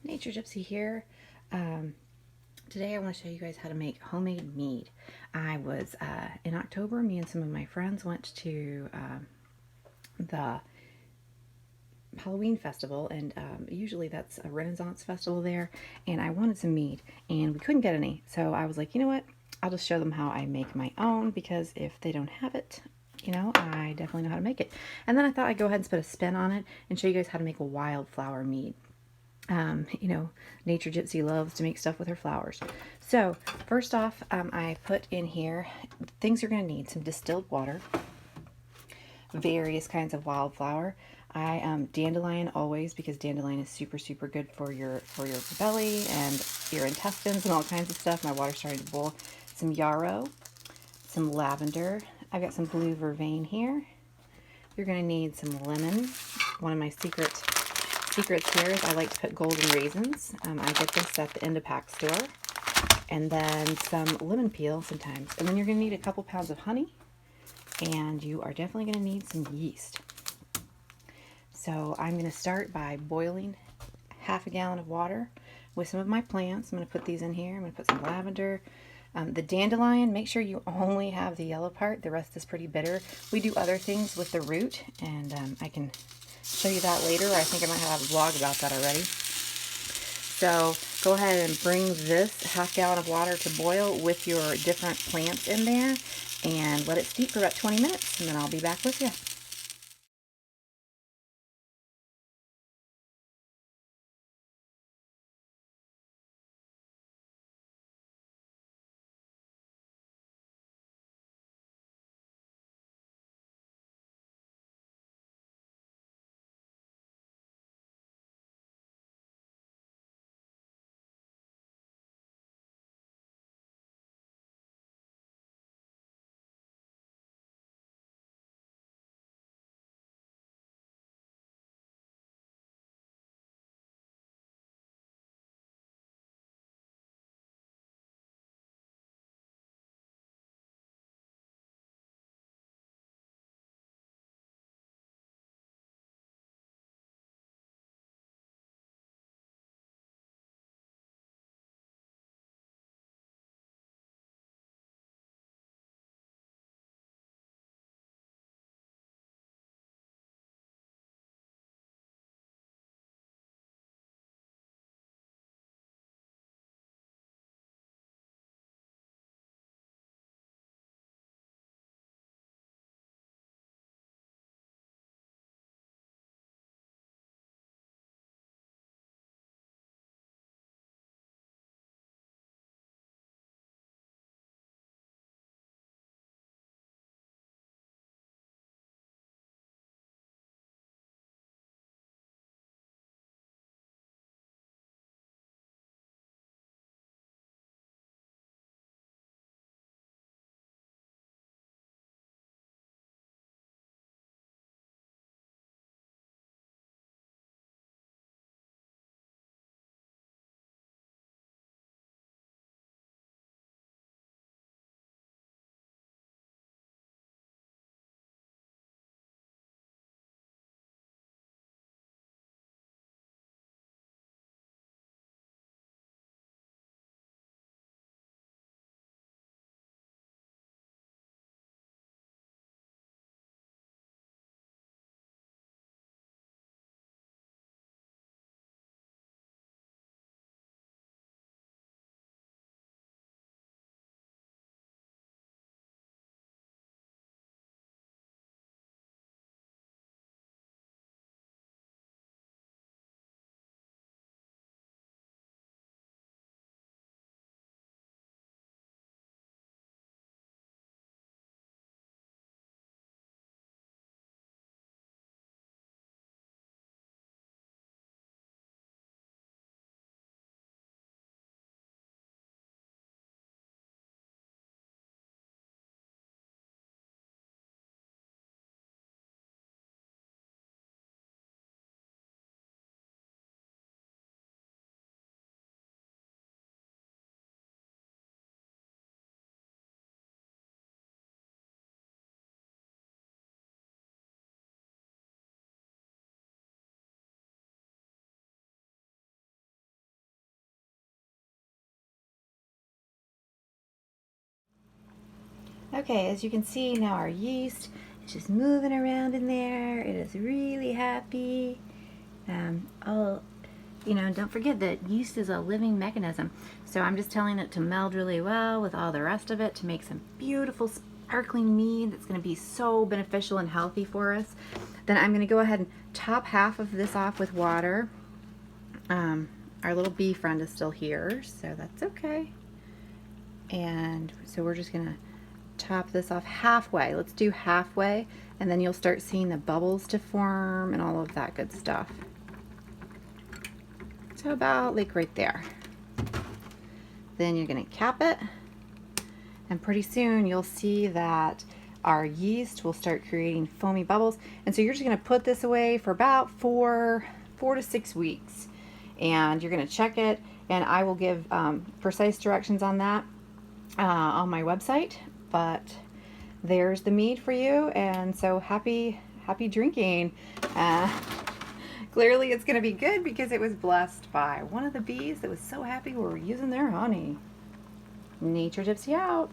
Nature Gypsy here. Um, Today I want to show you guys how to make homemade mead. I was in October, me and some of my friends went to the Halloween festival, and usually that's a Renaissance festival there, and I wanted some mead, and we couldn't get any, so I was like, you know what, I'll just show them how I make my own, because if they don't have it, I definitely know how to make it. And then I thought I'd go ahead and put a spin on it and show you guys how to make a wildflower mead. You know, Nature Gypsy loves to make stuff with her flowers. So first off, I put in here things you're going to need: some distilled water, various kinds of wildflower. I dandelion always, because dandelion is super good for your belly and your intestines and all kinds of stuff. My water's starting to boil. Some yarrow, some lavender. I've got some blue vervain here. You're going to need some lemon. One of my secrets here is I like to put golden raisins. I get this at the End of Pack store. And then some lemon peel sometimes. And then you're going to need a couple pounds of honey. And you are definitely going to need some yeast. So I'm going to start by boiling half a gallon of water with some of my plants. I'm going to put these in here. I'm going to put some lavender. The dandelion, make sure you only have the yellow part. The rest is pretty bitter. We do other things with the root, and I can show you that later. I think I might have a vlog about that already. So go ahead and bring this half gallon of water to boil with your different plants in there, and let it steep for about 20 minutes, and then I'll be back with you. Okay, as you can see now our yeast is just moving around in there. It is really happy. Don't forget that yeast is a living mechanism. So I'm just telling it to meld really well with all the rest of it to make some beautiful sparkling mead that's going to be so beneficial and healthy for us. Then I'm going to go ahead and top half of this off with water. Our little bee friend is still here, so that's okay. And so we're just going to top this off halfway. Let's do halfway, and then you'll start seeing the bubbles to form and all of that good stuff. So about like right there. Then you're going to cap it, and pretty soon you'll see that our yeast will start creating foamy bubbles. And so you're just going to put this away for about four to 6 weeks, and you're going to check it, and I will give precise directions on that on my website. But there's the mead for you, and so happy drinking. Clearly it's going to be good because it was blessed by one of the bees that was so happy we were using their honey. Nature Gypsy out.